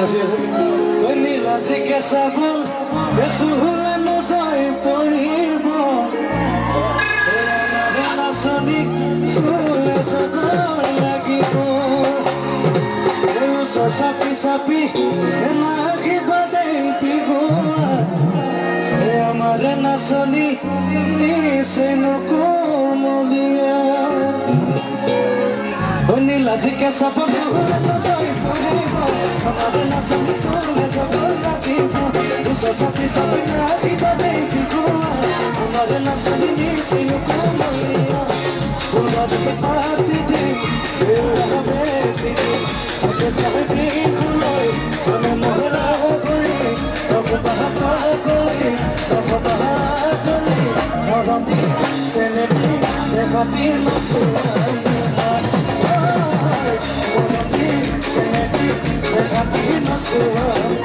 নাচি আছে নীলাজিকে চাব চুহুলানো যায় পৰিব নাচনীক চুলে জগৰ লাগিব চাপি চাপি নাকিবা দেই পিগুৱা আমাৰ নাচনী নিচে নকমলিয়া নীলাজিকে চাব জয় ফুৰিব আমাৰ নাচনী চলে যাব লাগিব চাপি চাপি নাকিবা দেই পিগুৱা আমার নাচনী নিচে নকমলিয়া ফুলকে পাতি দিম হবে দিম আগে সাহেবি খুলই আমি মহরা করি তব বাহা করি তব বাহা চলি মরমি সেনেটি দেখাতি নসুয়াই মরমি সেনেটি দেখাতি নসুয়াই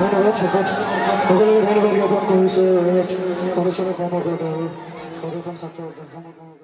ধন্যবাদ সকলোকে ধন্যবাদ জ্ঞাপন কৰিছোঁ অনুষ্ঠানৰ কৰ্মকৰ্তা ছাত্ৰ